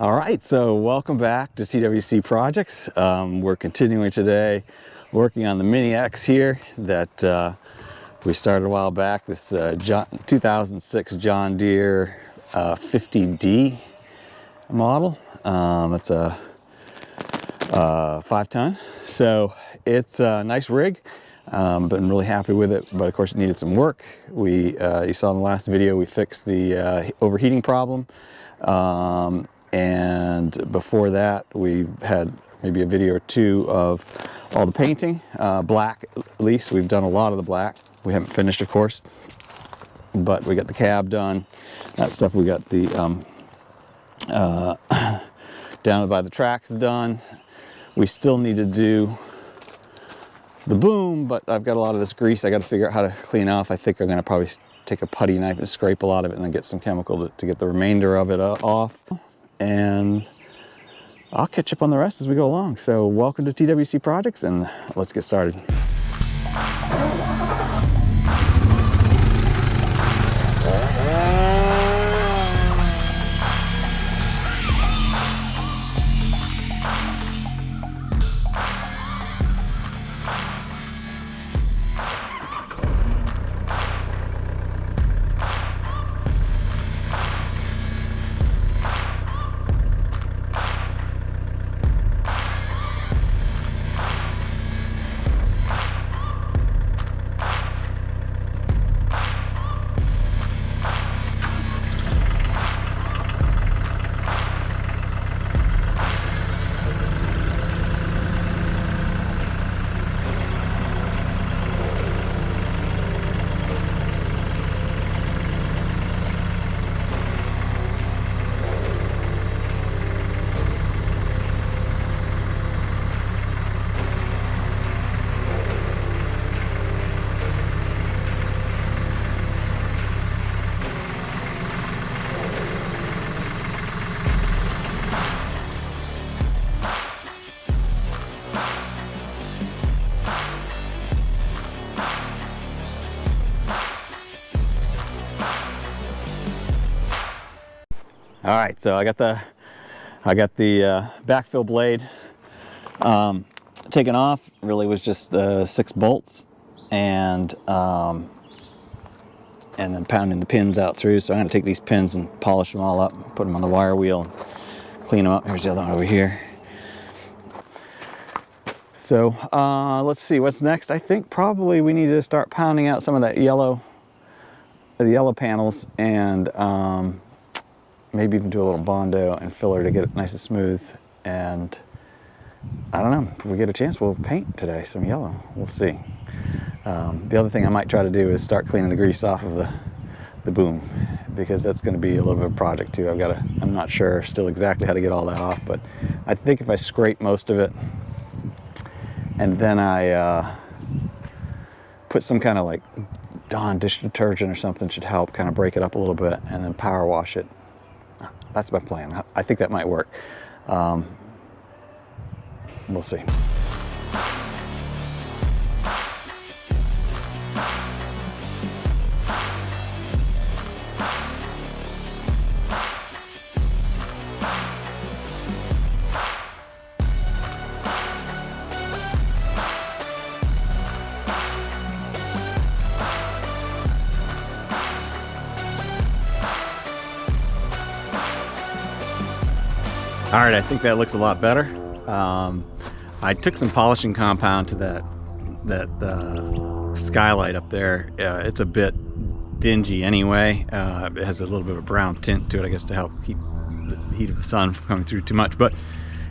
All right, so welcome back to TWC Projects. We're continuing today working on the Mini X here that we started a while back. This 2006 John Deere 50D model. It's a 5-ton, so it's a nice rig. Been really happy with it, but of course it needed some work. You saw in the last video we fixed the overheating problem. And before that, we've had maybe a video or two of all the painting, black at least. We've done a lot of the black. We haven't finished, of course, but we got the cab done. That stuff, we got the down by the tracks done. We still need to do the boom, but I've got a lot of this grease I got to figure out how to clean off. I think I'm going to probably take a putty knife and scrape a lot of it and then get some chemical to get the remainder of it off. And I'll catch up on the rest as we go along. So welcome to TWC Projects, and let's get started. All right, so I got the backfill blade taken off. Really was just the 6 bolts and then pounding the pins out through. So I'm gonna take these pins and polish them all up, put them on the wire wheel, and clean them up. Here's the other one over here. So let's see what's next. I think probably we need to start pounding out some of that the yellow panels, and maybe even do a little Bondo and filler to get it nice and smooth. And I don't know, if we get a chance, we'll paint today some yellow. We'll see. The other thing I might try to do is start cleaning the grease off of the boom, because that's going to be a little bit of a project too. I'm not sure still exactly how to get all that off, but I think if I scrape most of it and then I put some kind of like Dawn dish detergent or something, should help kind of break it up a little bit, and then power wash it. That's my plan. I think that might work. We'll see. All right, I think that looks a lot better. I took some polishing compound to that skylight up there. It's a bit dingy anyway. It has a little bit of a brown tint to it, I guess, to help keep the heat of the sun from coming through too much. But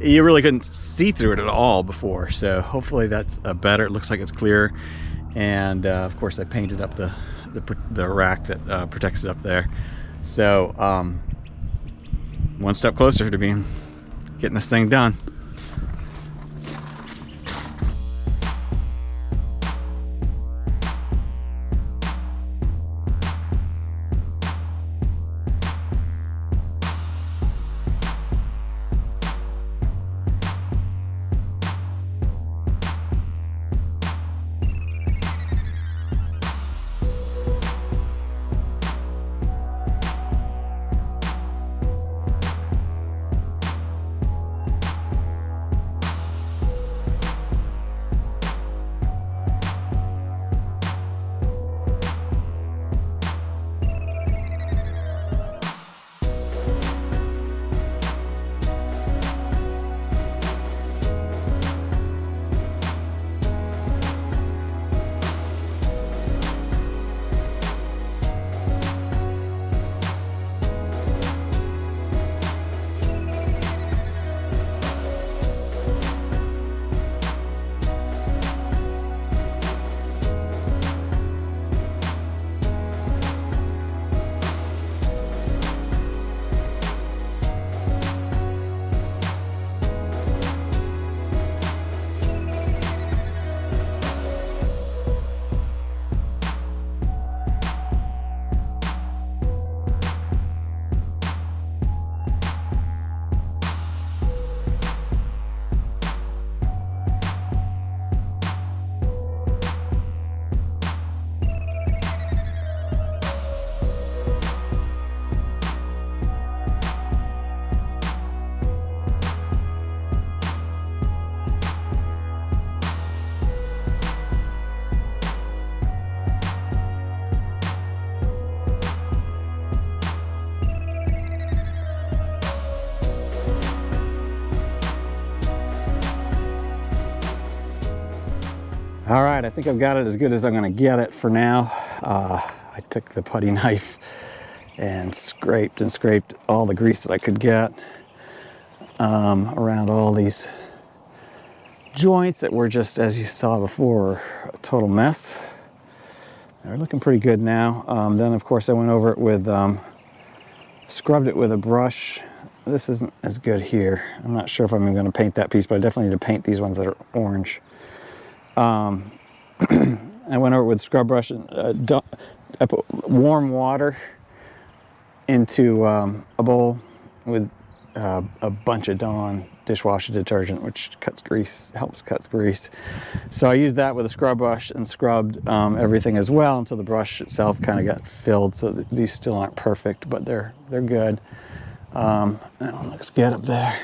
you really couldn't see through it at all before, so hopefully that's better. It looks like it's clear. And of course, I painted up the rack that protects it up there. So one step closer to getting this thing done. All right, I think I've got it as good as I'm gonna get it for now. I took the putty knife and scraped all the grease that I could get around all these joints that were just, as you saw before, a total mess. They're looking pretty good now. Then of course I went over it with, scrubbed it with a brush. This isn't as good here. I'm not sure if I'm going to paint that piece, but I definitely need to paint these ones that are orange. I went over it with scrub brush and I put warm water into a bowl with a bunch of Dawn dishwasher detergent, which cuts grease, helps cut grease. So I used that with a scrub brush and scrubbed everything as well until the brush itself kind of got filled. So these still aren't perfect, but they're good. That one looks good up there.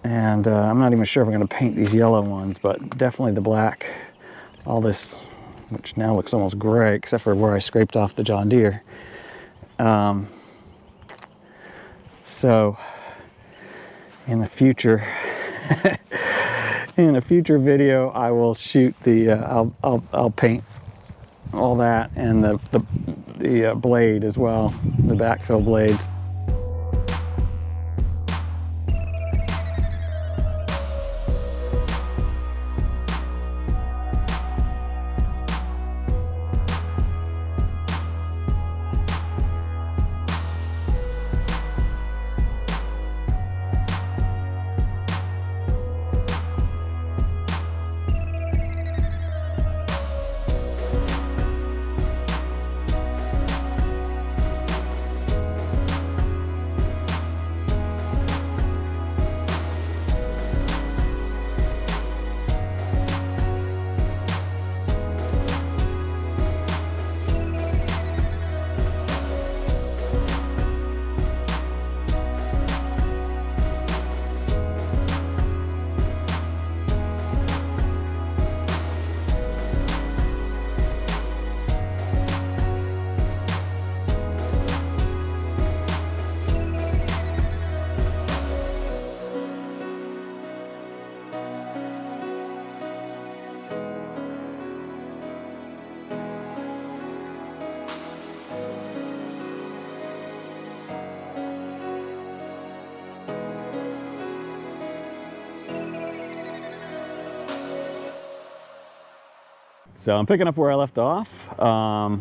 And I'm not even sure if I'm going to paint these yellow ones, but definitely the black. All this, which now looks almost gray, except for where I scraped off the John Deere. So in the future, in a future video, I will shoot the. I'll paint all that and the blade as well, the backfill blades. So I'm picking up where I left off. I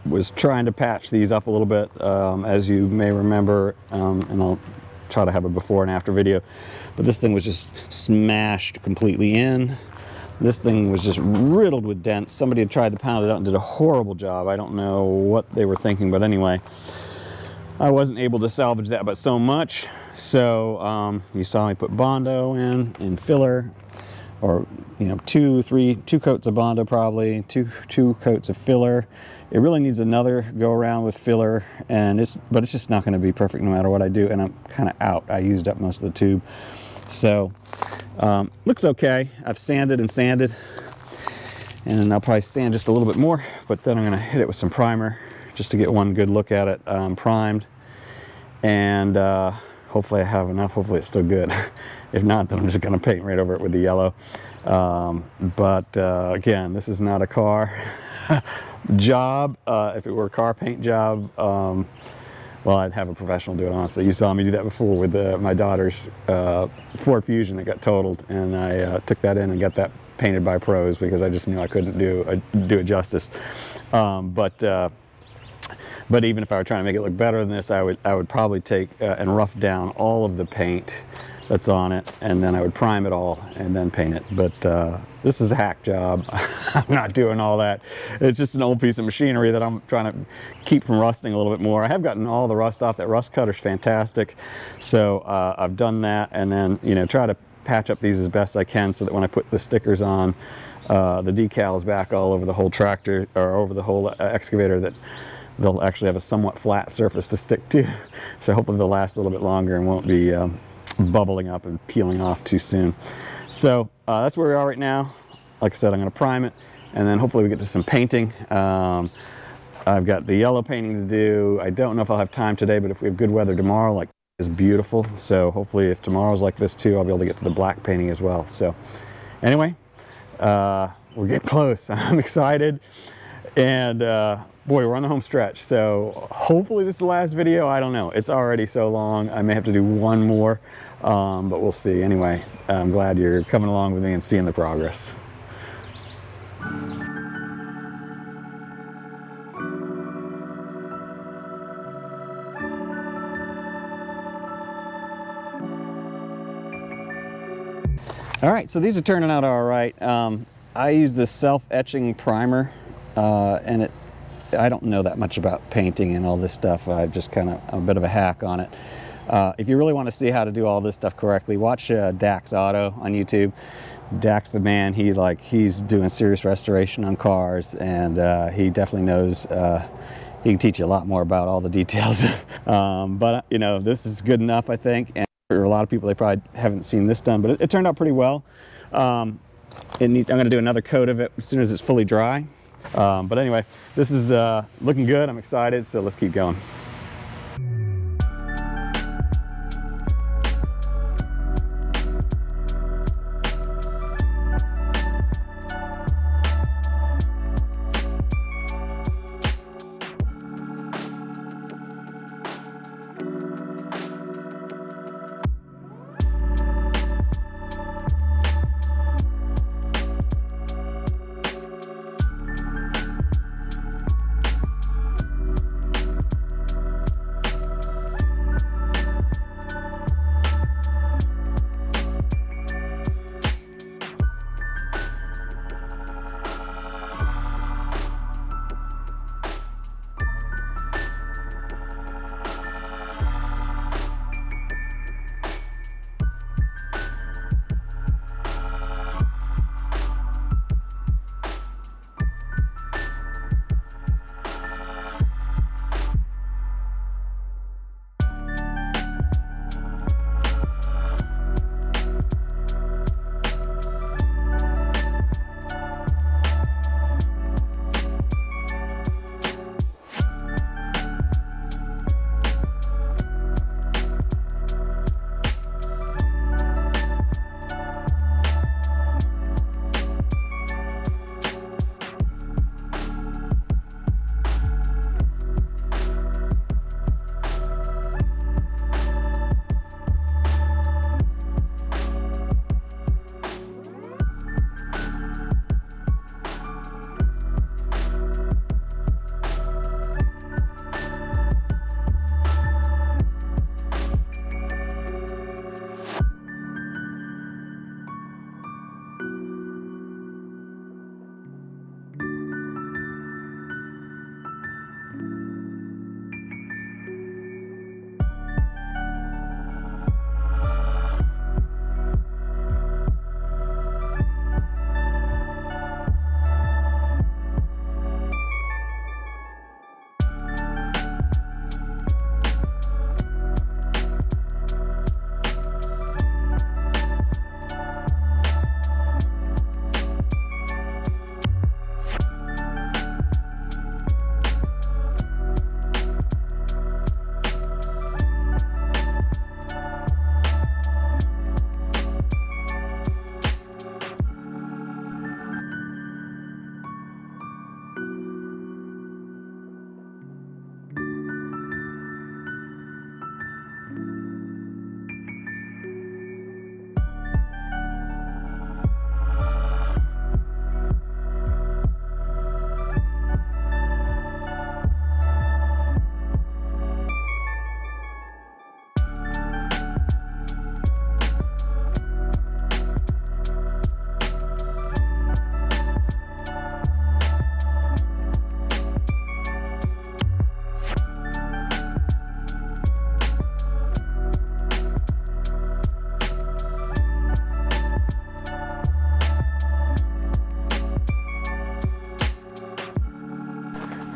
was trying to patch these up a little bit, as you may remember, and I'll try to have a before and after video. But this thing was just smashed completely in. This thing was just riddled with dents. Somebody had tried to pound it out and did a horrible job. I don't know what they were thinking, but anyway, I wasn't able to salvage that but so much. So you saw me put Bondo in filler, or you know, two coats of Bondo, probably two coats of filler. It really needs another go around with filler, but it's just not going to be perfect no matter what I do, and I'm kind of out. I used up most of the tube, so looks okay. I've sanded and sanded, and I'll probably sand just a little bit more, but then I'm going to hit it with some primer just to get one good look at it, primed, and hopefully I have enough. Hopefully it's still good. If not, then I'm just going to paint right over it with the yellow. Again, this is not a car job. If it were a car paint job, well, I'd have a professional do it, honestly. You saw me do that before with my daughter's Ford Fusion that got totaled, and I took that in and got that painted by pros because I just knew I couldn't do it justice. But even if I were trying to make it look better than this, I would probably take and rough down all of the paint that's on it, and then I would prime it all and then paint it. But this is a hack job. I'm not doing all that. It's just an old piece of machinery that I'm trying to keep from rusting a little bit more. I have gotten all the rust off. That rust cutter's fantastic. So I've done that, and then, you know, try to patch up these as best I can so that when I put the stickers on, the decals back all over the whole tractor, or over the whole excavator, that they'll actually have a somewhat flat surface to stick to. So hopefully they'll last a little bit longer and won't be bubbling up and peeling off too soon. So that's where we are right now. Like I said, I'm going to prime it, and then hopefully we get to some painting. I've got the yellow painting to do. I don't know if I'll have time today, but if we have good weather tomorrow, like, it's beautiful. So hopefully if tomorrow's like this too, I'll be able to get to the black painting as well. So Anyway, we're getting close. I'm excited, and boy, we're on the home stretch. So hopefully this is the last video. I don't know. It's already so long. I may have to do one more, but we'll see. Anyway, I'm glad you're coming along with me and seeing the progress. All right, so these are turning out all right. I use this self-etching primer, and I don't know that much about painting and all this stuff. I'm a bit of a hack on it. If you really want to see how to do all this stuff correctly, watch Dax Auto on YouTube. Dax the man, he's doing serious restoration on cars, and he definitely knows. He can teach you a lot more about all the details. But you know, this is good enough, I think. And for a lot of people, they probably haven't seen this done, but it turned out pretty well. I'm going to do another coat of it as soon as it's fully dry. But anyway, this is looking good. I'm excited, so let's keep going.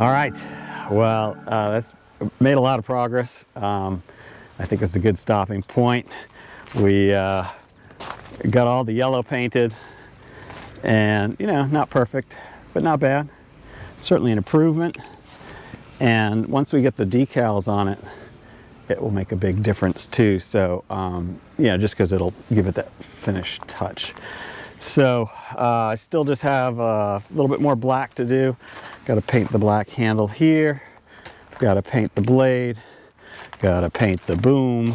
All right, well, that's made a lot of progress. I think it's a good stopping point. We got all the yellow painted, and you know, not perfect, but not bad. Certainly an improvement. And once we get the decals on it, it will make a big difference too. So, yeah, just because it'll give it that finished touch. So I still just have a little bit more black to do. Got to paint the black handle here. Got to paint the blade. Got to paint the boom.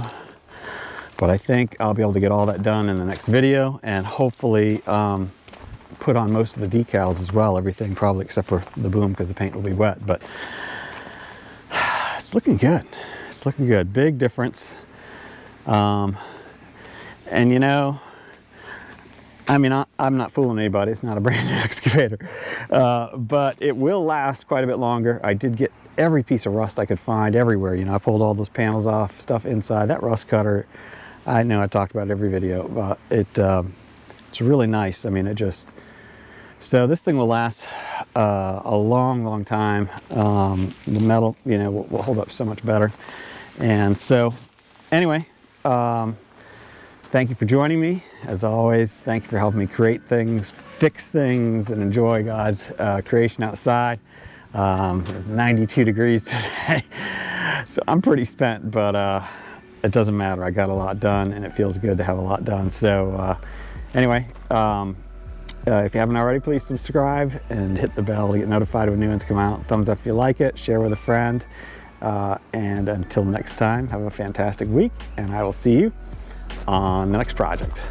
But I think I'll be able to get all that done in the next video, and hopefully put on most of the decals as well. Everything probably except for the boom, because the paint will be wet. But it's looking good. It's looking good. Big difference. And you know, I mean, I'm not fooling anybody. It's not a brand new excavator, but it will last quite a bit longer. I did get every piece of rust I could find everywhere. You know, I pulled all those panels off, stuff inside. That rust cutter, I know I talked about it every video, but it's really nice. I mean, it just, so this thing will last a long, long time. The metal, you know, will hold up so much better. And so, anyway, thank you for joining me. As always, thank you for helping me create things, fix things, and enjoy God's creation outside. It was 92 degrees today, so I'm pretty spent, but it doesn't matter. I got a lot done, and it feels good to have a lot done. So anyway, if you haven't already, please subscribe and hit the bell to get notified when new ones come out. Thumbs up if you like it, share with a friend. And until next time, have a fantastic week, and I will see you on the next project.